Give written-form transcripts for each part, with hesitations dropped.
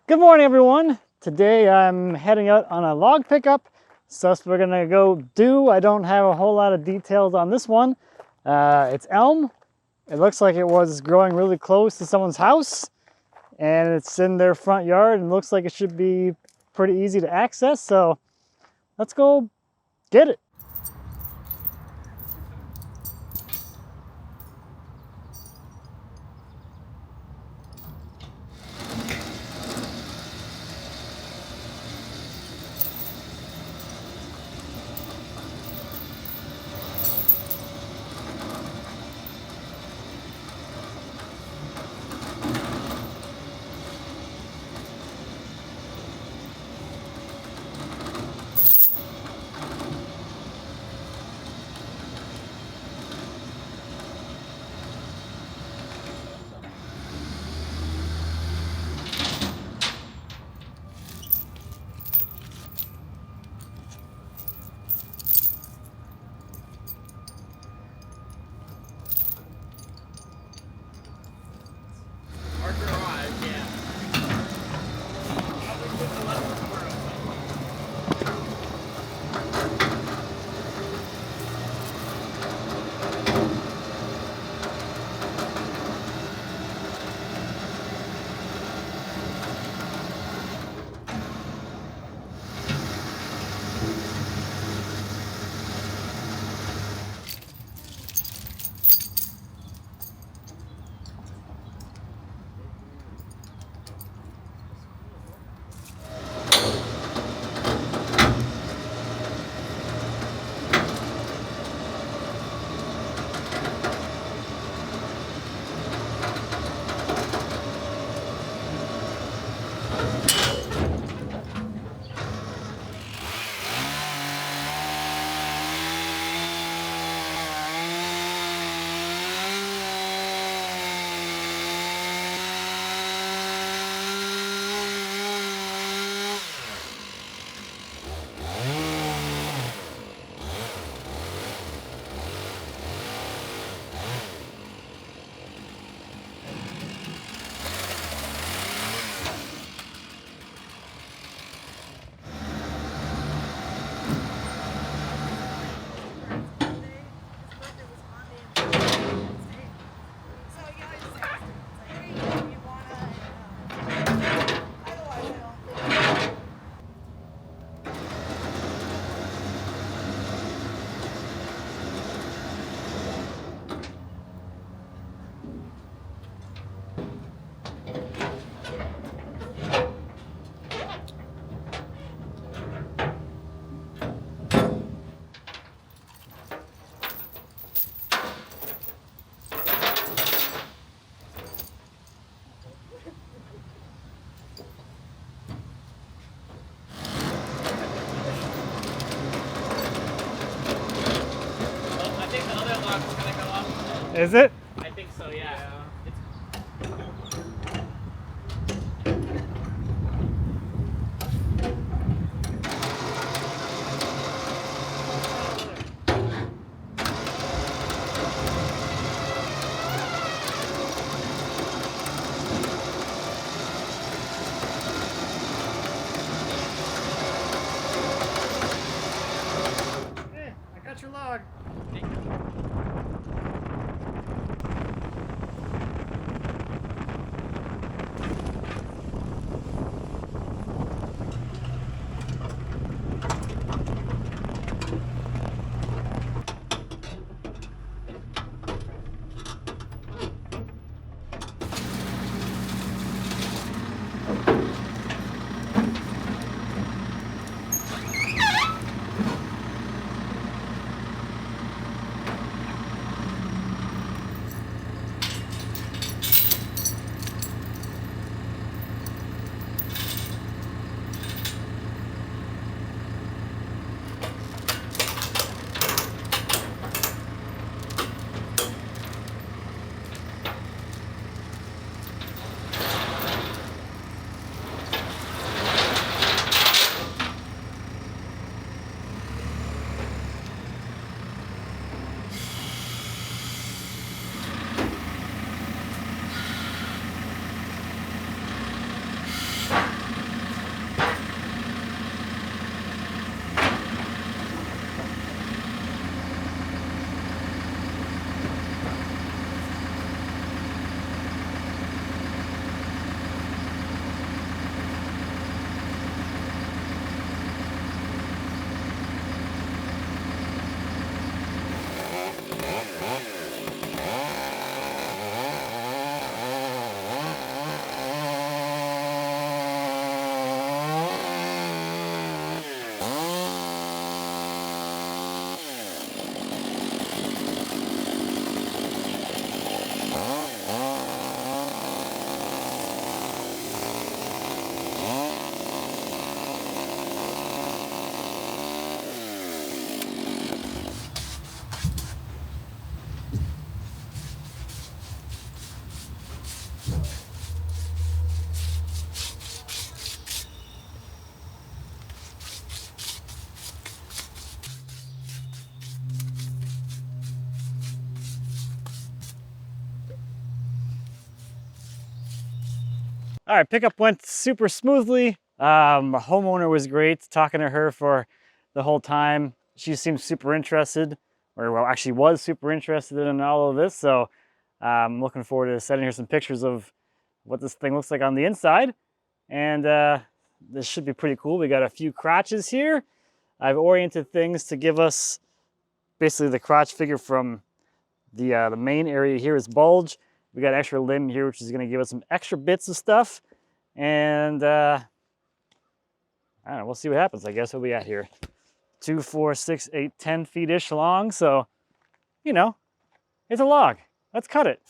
Good morning, everyone. Today I'm heading out on a log pickup. So that's what we're gonna go do. I don't have a whole lot of details on this one. It's elm. It looks like it was growing really close to someone's house, and it's in their front yard, and looks like it should be pretty easy to access. So let's go get it. Is it? I think so, yeah. Hey, I got your log. All right, pickup went super smoothly. Homeowner was great, talking to her for the whole time. She seemed super interested, or well, actually was super interested in all of this. So I'm looking forward to sending her some pictures of what this thing looks like on the inside. And this should be pretty cool. We got a few crotches here. I've oriented things to give us basically the crotch figure from the main area here is bulge. We got extra limb here, which is going to give us some extra bits of stuff. And I don't know, we'll see what happens. I guess what we got here. 2, 4, 6, 8, 10 feet-ish long. So, you know, it's a log. Let's cut it.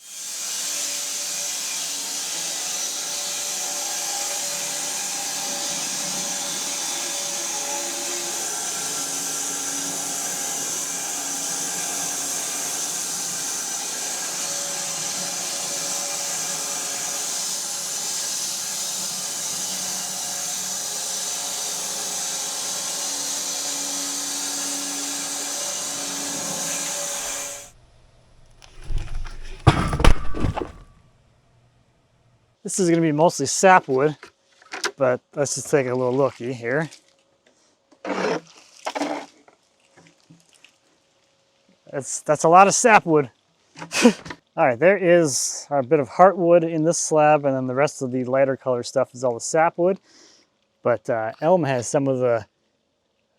This is going to be mostly sapwood, but let's just take a little looky here. That's a lot of sapwood. All right, there is a bit of heartwood in this slab, and then the rest of the lighter color stuff is all the sapwood. But elm has some of the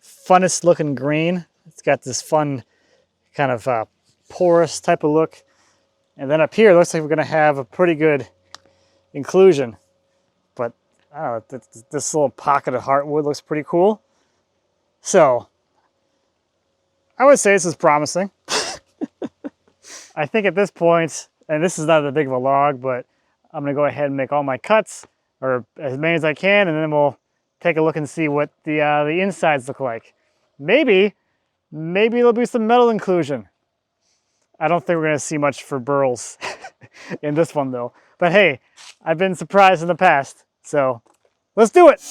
funnest looking grain. It's got this fun kind of porous type of look. And then up here, it looks like we're going to have a pretty good inclusion. But I don't know, this little pocket of heartwood looks pretty cool. So I would say this is promising. I think at this point, and this is not that big of a log, but I'm gonna go ahead and make all my cuts, or as many as I can, and then we'll take a look and see what the insides look like. Maybe there'll be some metal inclusion. I don't think we're gonna see much for burls in this one though. But hey, I've been surprised in the past, so let's do it.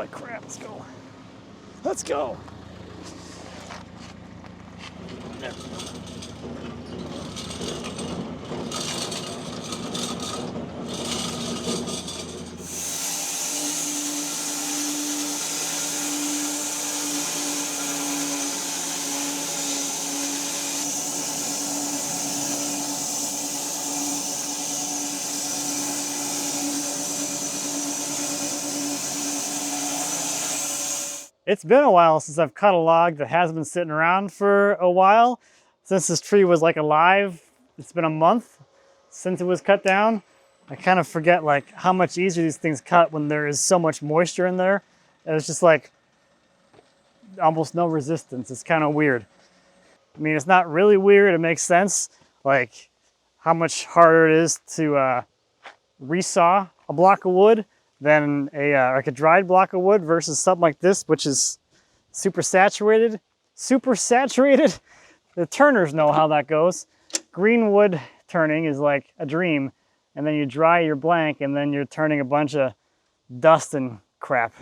Holy crap, let's go. Let's go. There. It's been a while since I've cut a log that has been sitting around for a while. Since this tree was like alive, it's been a month since it was cut down. I kind of forget like how much easier these things cut when there is so much moisture in there. And it's just like almost no resistance. It's kind of weird. I mean, it's not really weird. It makes sense. Like how much harder it is to resaw a block of wood than like a dried block of wood versus something like this, which is super saturated. Super saturated. The turners know how that goes. Green wood turning is like a dream, and then you dry your blank, and then you're turning a bunch of dust and crap.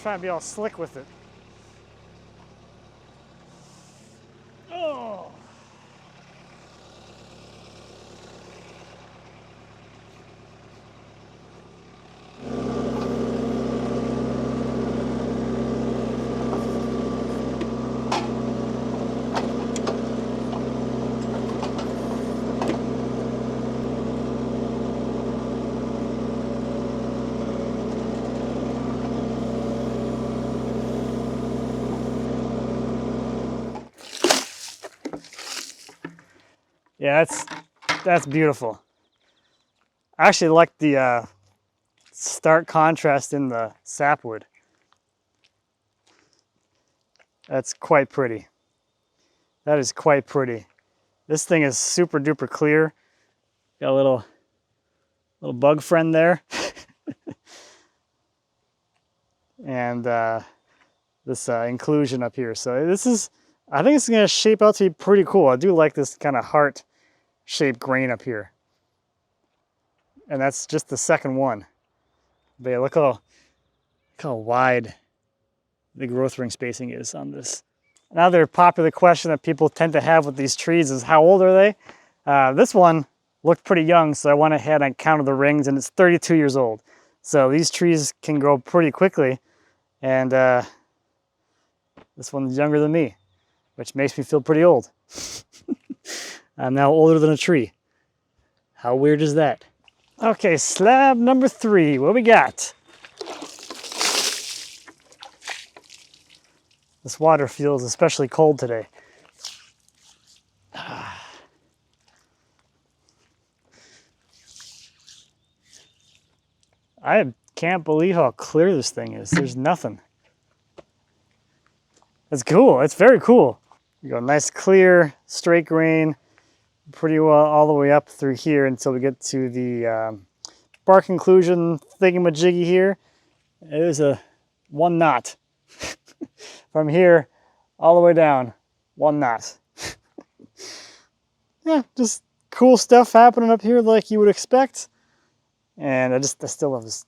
Try to be all slick with it. Oh. Yeah, that's beautiful. I actually like the stark contrast in the sapwood. That's quite pretty. That is quite pretty. This thing is super duper clear. Got a little bug friend there. And this inclusion up here. So this is, I think it's gonna shape out to be pretty cool. I do like this kind of heart-shaped grain up here. And that's just the second one. But yeah, look how wide the growth ring spacing is on this. Another popular question that people tend to have with these trees is how old are they? This one looked pretty young, so I went ahead and counted the rings, and it's 32 years old. So these trees can grow pretty quickly, and this one's younger than me, which makes me feel pretty old. I'm now older than a tree. How weird is that? Okay, slab number 3, what we got? This water feels especially cold today. I can't believe how clear this thing is. There's nothing. It's cool, it's very cool. You go nice clear, straight grain, pretty well all the way up through here until we get to the bark inclusion thingamajiggy here. It is a 1 knot. From here all the way down, 1 knot. Yeah, just cool stuff happening up here like you would expect. And I still love this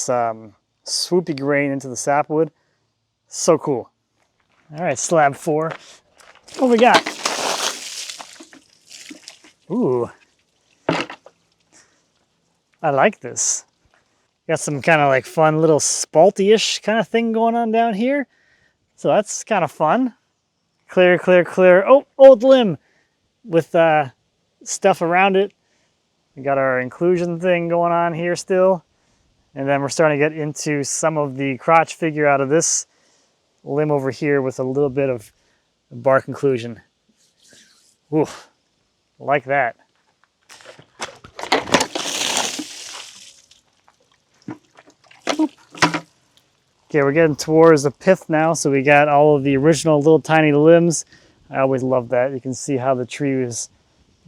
swoopy grain into the sapwood. So cool. All right, slab 4. What we got? Ooh, I like this. Got some kind of like fun little spalty-ish kind of thing going on down here. So that's kind of fun. Clear, clear, clear. Oh, old limb with stuff around it. We got our inclusion thing going on here still. And then we're starting to get into some of the crotch figure out of this limb over here with a little bit of bark inclusion. Ooh, like that. Okay, we're getting towards the pith now, so we got all of the original little tiny limbs. I always love that. You can see how the tree was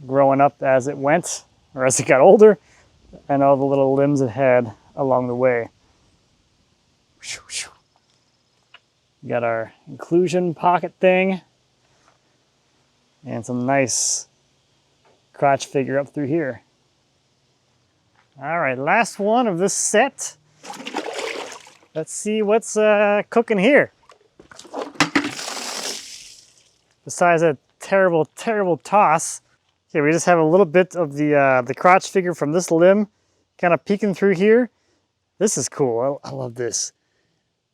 growing up as it went, or as it got older, and all the little limbs it had along the way. We got our inclusion pocket thing, and some nice crotch figure up through here. All right, last one of this set. Let's see what's cooking here. Besides a terrible, terrible toss. Okay, we just have a little bit of the crotch figure from this limb kind of peeking through here. This is cool. I love this.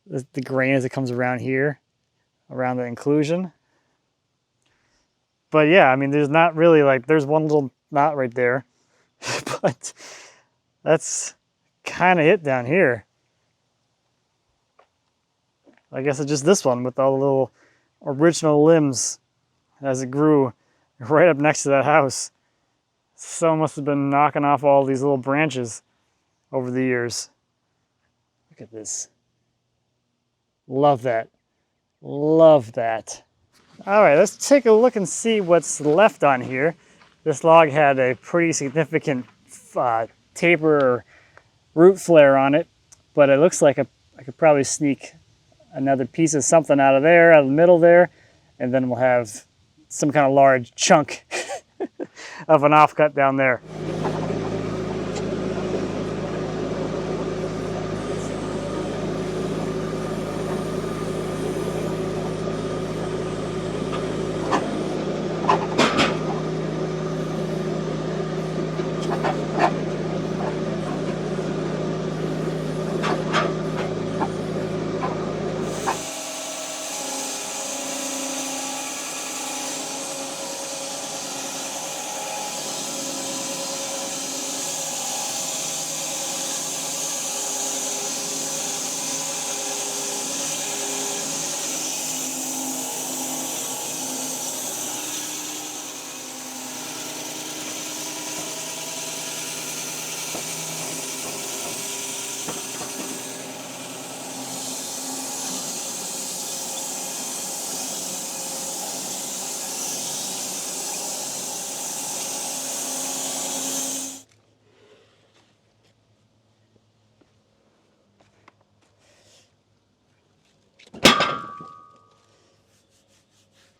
The grain as it comes around here, around the inclusion. But yeah, I mean, there's not really like, there's one little knot right there, but that's kind of it down here. I guess it's just this one with all the little original limbs as it grew right up next to that house. Someone must have been knocking off all these little branches over the years. Look at this. Love that. Love that. All right, let's take a look and see what's left on here. This log had a pretty significant taper or root flare on it, but it looks like I could probably sneak another piece of something out of there, out of the middle there, and then we'll have some kind of large chunk of an offcut down there.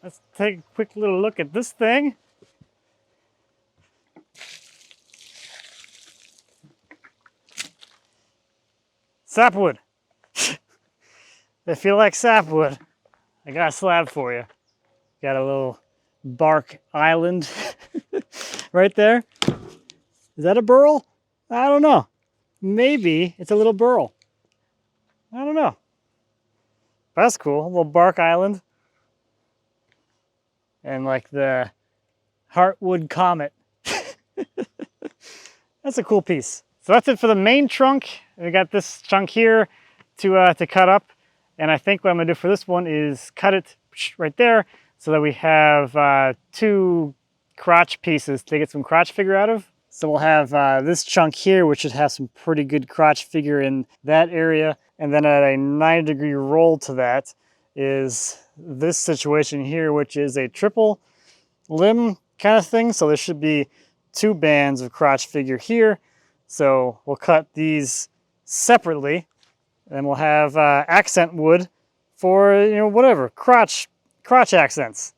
Let's take a quick little look at this thing. Sapwood. If you like sapwood, I got a slab for you. Got a little bark island right there. Is that a burl? I don't know. Maybe it's a little burl. I don't know. That's cool, a little bark island. And like the Heartwood Comet. That's a cool piece. So that's it for the main trunk. We got this chunk here to cut up. And I think what I'm gonna do for this one is cut it right there so that we have two crotch pieces to get some crotch figure out of. So we'll have this chunk here, which should have some pretty good crotch figure in that area. And then at a 90-degree roll to that is this situation here, which is a triple limb kind of thing. So there should be two bands of crotch figure here. So we'll cut these separately, and we'll have accent wood for, you know, whatever, crotch accents.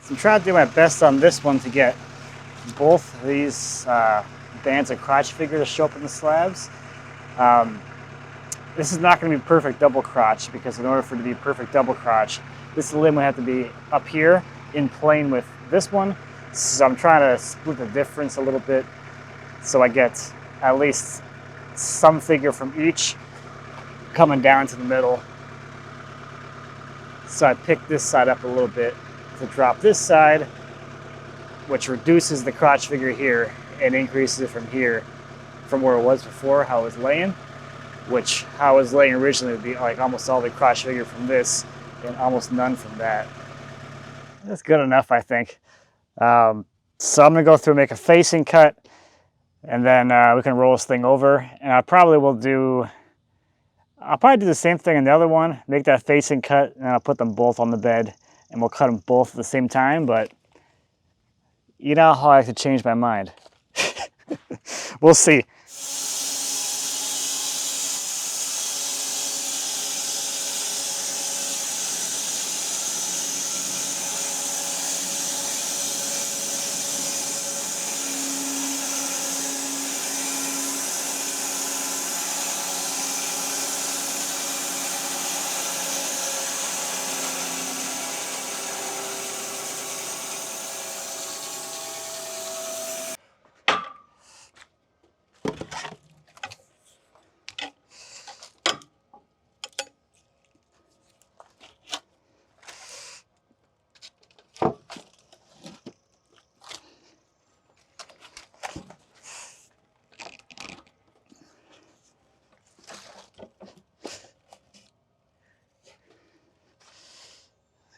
So I'm trying to do my best on this one to get both of these bands of crotch figure to show up in the slabs. This is not going to be perfect double crotch, because in order for it to be perfect double crotch, this limb would have to be up here in plane with this one. So I'm trying to split the difference a little bit so I get at least some figure from each coming down to the middle. So I picked this side up a little bit to drop this side, which reduces the crotch figure here and increases it from here, from where it was before, how it was laying, which how it was laying originally would be like almost all the crotch figure from this and almost none from that. That's good enough, I think. So I'm gonna go through and make a facing cut, and then we can roll this thing over, and I'll probably do the same thing in the other one, make that facing cut, and I'll put them both on the bed, and we'll cut them both at the same time, but you know how I like to change my mind. We'll see.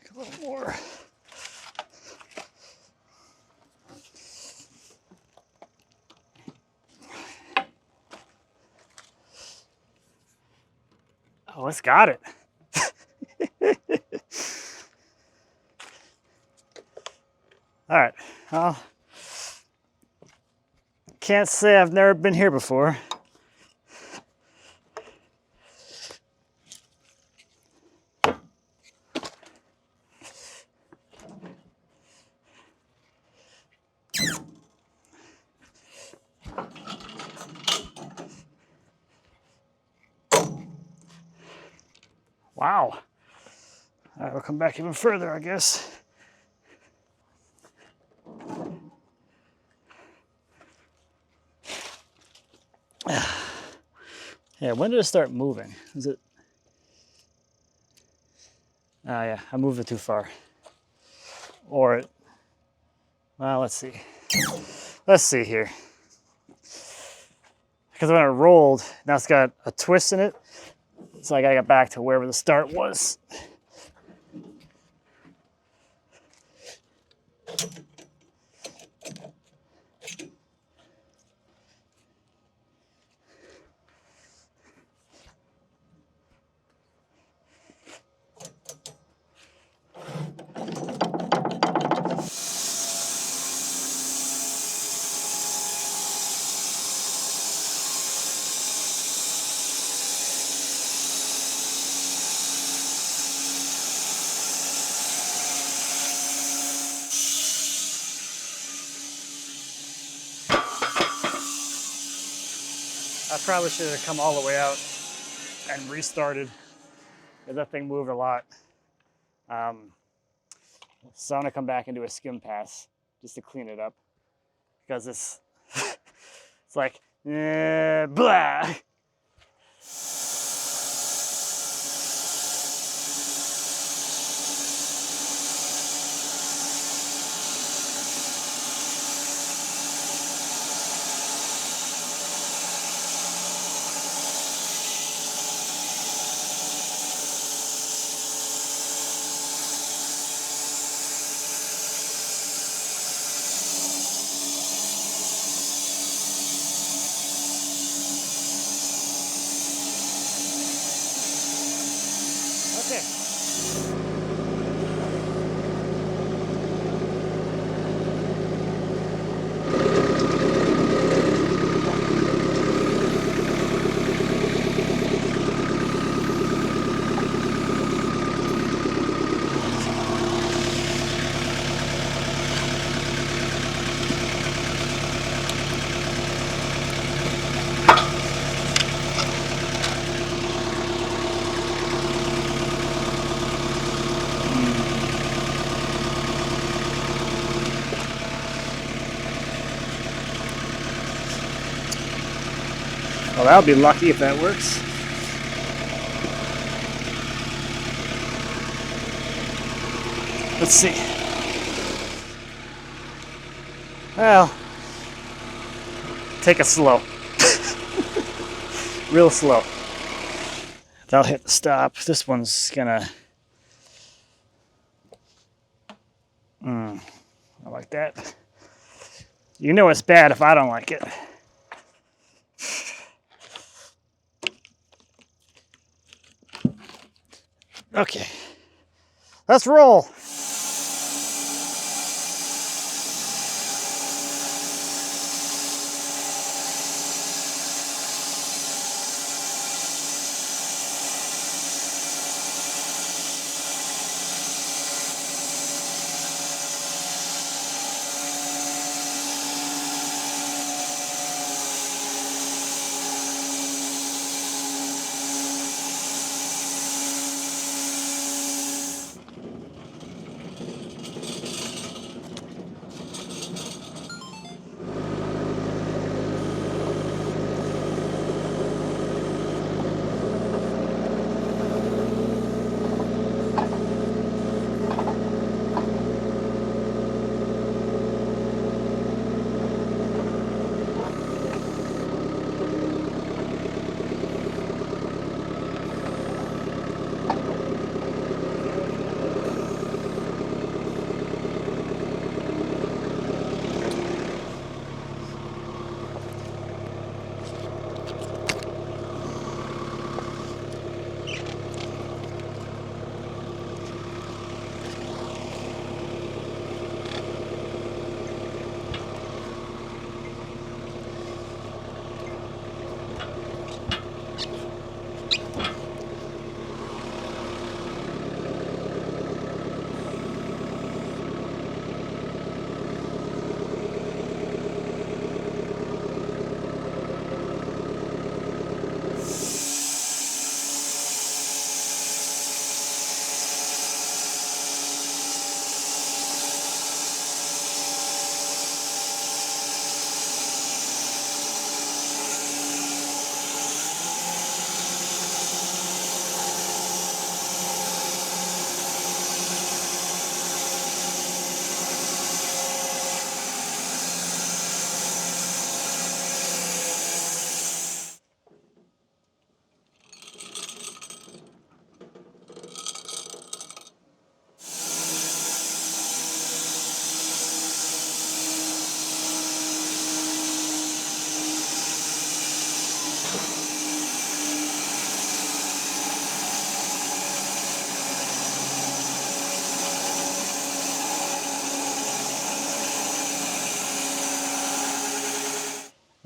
A little more. Oh, it's got it. All right, well, can't say I've never been here before. Wow. All right, we'll come back even further, I guess. Yeah, when did it start moving? Is it? Oh yeah, I moved it too far. Or it, well, let's see. Let's see here. Because when it rolled, now it's got a twist in it. So I gotta get back to wherever the start was. I probably should have come all the way out and restarted, because that thing moved a lot. So I'm gonna come back and do a skim pass just to clean it up, because it's it's like blah. Okay. that'll be lucky if that works. Let's see. Well, take it slow. Real slow. That'll hit the stop. This one's gonna... I like that. You know it's bad if I don't like it. Okay, let's roll.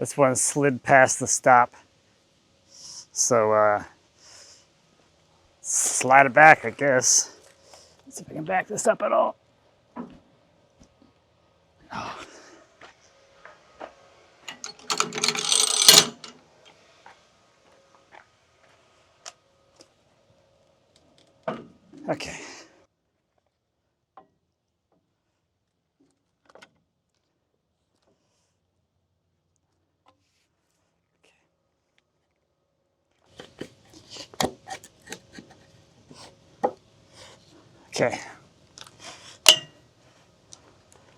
This one slid past the stop. So slide it back, I guess. Let's see if I can back this up at all. Oh. Okay. Okay.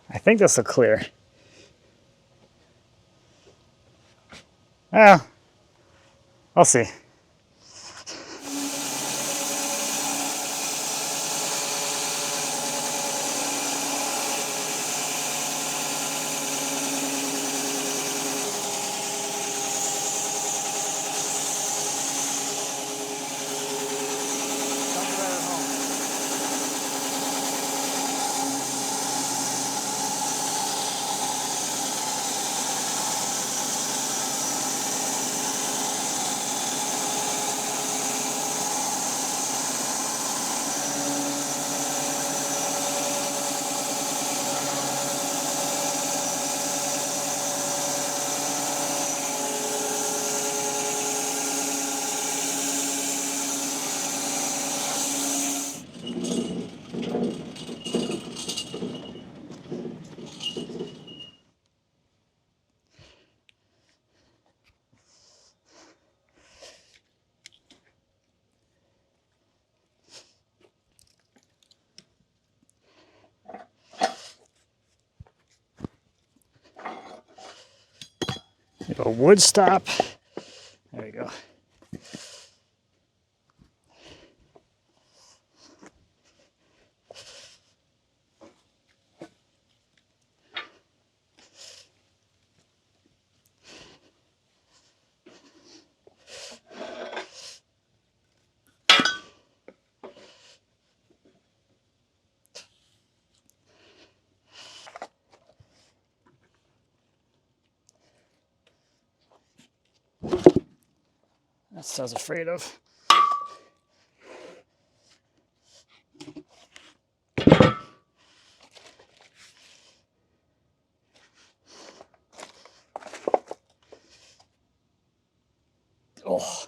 I think this will clear. Well, I'll see. A wood stop. There you go. That's what I was afraid of. Oh.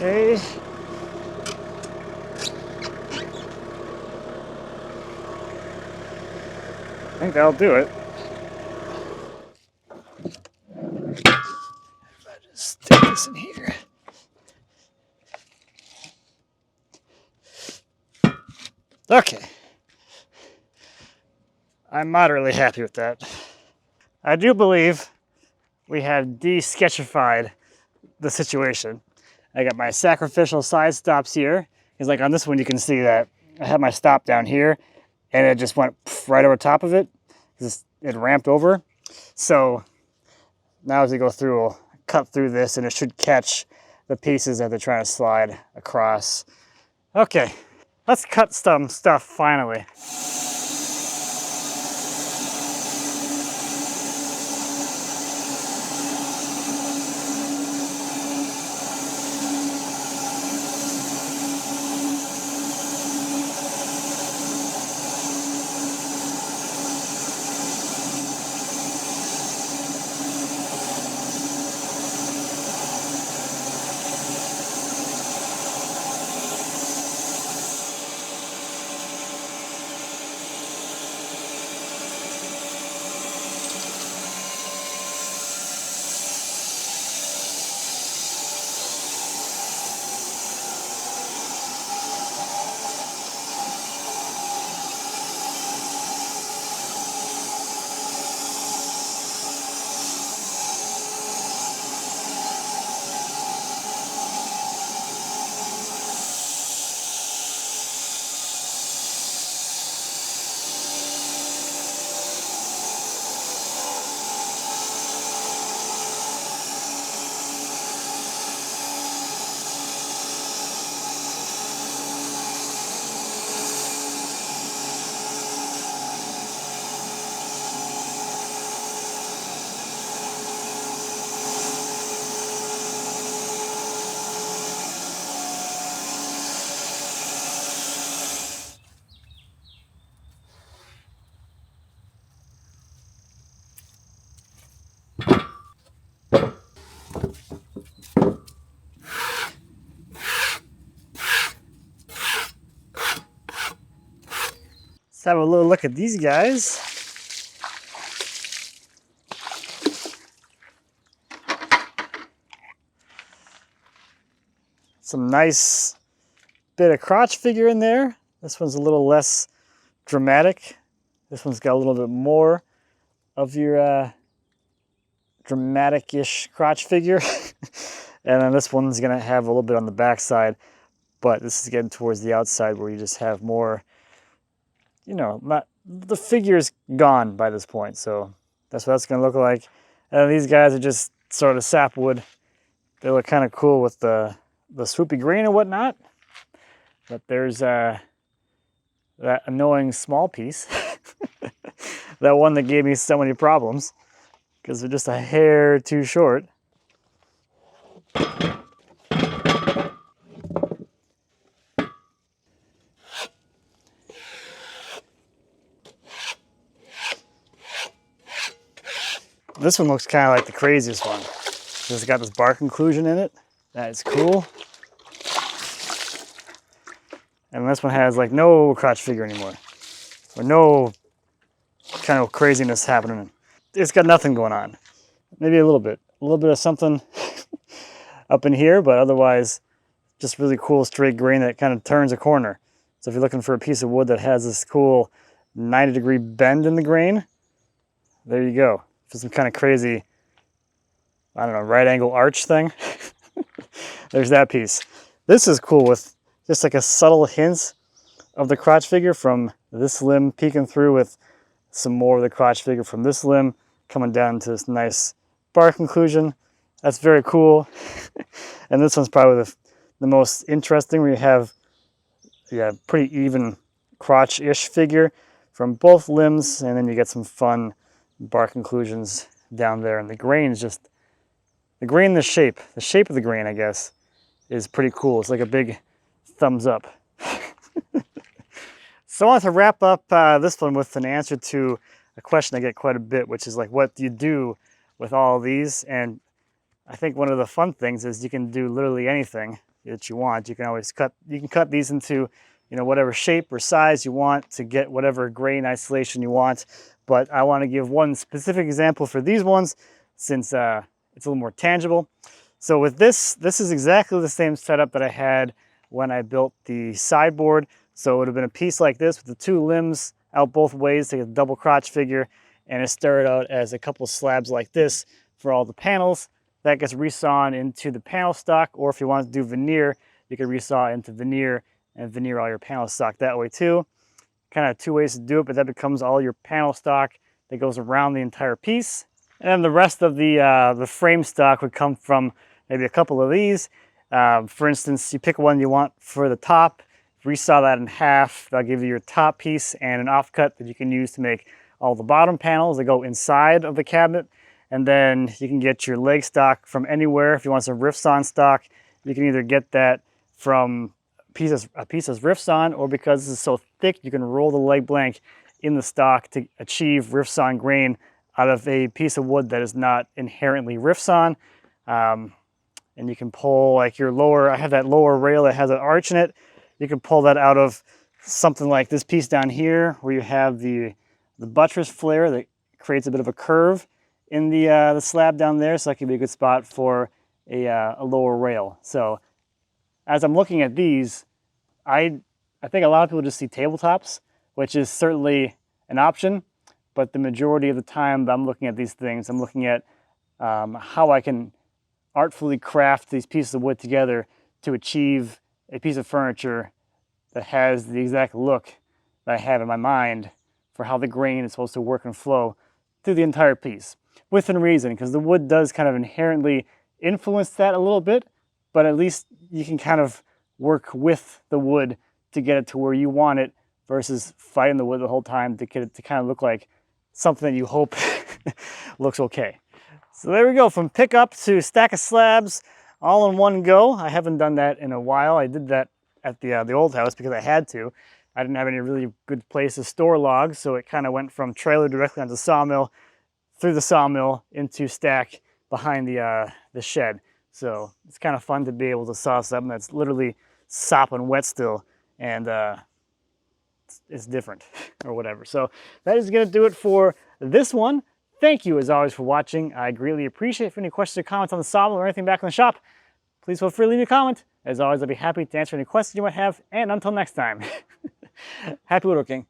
Okay. I think that'll do it. If I just stick this in here. Okay. I'm moderately happy with that. I do believe we have de-sketchified the situation. I got my sacrificial side stops here. Because like on this one, you can see that I had my stop down here and it just went right over top of it. It ramped over. So now as we go through, we'll cut through this and it should catch the pieces that they're trying to slide across. Okay, let's cut some stuff finally. Let's have a little look at these guys. Some nice bit of crotch figure in there. This one's a little less dramatic. This one's got a little bit more of your dramatic-ish crotch figure. And then this one's gonna have a little bit on the back side, but this is getting towards the outside where you just have more, you know, the figure's gone by this point. So that's what that's gonna look like. And these guys are just sort of sapwood. They look kind of cool with the swoopy green and whatnot. But there's that annoying small piece. That one that gave me so many problems because they're just a hair too short. This one looks kind of like the craziest one. It's got this bark inclusion in it. That is cool. And this one has like no crotch figure anymore, or no kind of craziness happening. It's got nothing going on. Maybe a little bit of something up in here, but otherwise just really cool straight grain that kind of turns a corner. So if you're looking for a piece of wood that has this cool 90-degree bend in the grain, there you go. For some kind of crazy, I don't know, right angle arch thing. There's that piece. This is cool with just like a subtle hint of the crotch figure from this limb peeking through with some more of the crotch figure from this limb coming down to this nice bark conclusion. That's very cool. And this one's probably the most interesting, where you have pretty even crotch-ish figure from both limbs, and then you get some fun bark conclusions down there. And the grain is just, the shape of the grain, I guess, is pretty cool. It's like a big thumbs up. So I want to wrap up this one with an answer to a question I get quite a bit, which is like, what do you do with all of these? And I think one of the fun things is you can do literally anything that you want. You can always cut these into, you know, whatever shape or size you want to get whatever grain isolation you want. But I want to give one specific example for these ones, since it's a little more tangible. So with this is exactly the same setup that I had when I built the sideboard. So it would have been a piece like this with the two limbs out both ways to get a double crotch figure, and it started out as a couple of slabs like this for all the panels. That gets resawn into the panel stock, or if you want to do veneer, you can resaw into veneer and veneer all your panel stock that way too. Kind of two ways to do it, but that becomes all your panel stock that goes around the entire piece. And then the rest of the frame stock would come from maybe a couple of these. For instance, you pick one you want for the top, resaw that in half. That'll give you your top piece and an offcut that you can use to make all the bottom panels that go inside of the cabinet. And then you can get your leg stock from anywhere. If you want some rift-sawn stock, you can either get that from a piece of rift-sawn, or because this is so thick, you can roll the leg blank in the stock to achieve rift-sawn grain out of a piece of wood that is not inherently rift-sawn. And you can pull like your lower, I have that lower rail that has an arch in it. You can pull that out of something like this piece down here, where you have the buttress flare that creates a bit of a curve in the slab down there. So that could be a good spot for a lower rail. So as I'm looking at these, I think a lot of people just see tabletops, which is certainly an option. But the majority of the time that I'm looking at these things, I'm looking at how I can artfully craft these pieces of wood together to achieve a piece of furniture that has the exact look that I have in my mind for how the grain is supposed to work and flow through the entire piece. Within reason, because the wood does kind of inherently influence that a little bit, but at least you can kind of work with the wood to get it to where you want it, versus fighting the wood the whole time to get it to kind of look like something that you hope looks okay. So there we go, from pickup to stack of slabs all in one go. I haven't done that in a while. I did that at the old house because I had to. I didn't have any really good place to store logs, so it kind of went from trailer directly onto sawmill, through the sawmill into stack behind the shed. So it's kind of fun to be able to saw something that's literally sopping wet still, and it's different or whatever. So that is going to do it for this one. Thank you as always for watching. I greatly appreciate it. If you have any questions or comments on the sawmill or anything back in the shop, please feel free to leave a comment. As always, I'll be happy to answer any questions you might have. And until next time, happy woodworking.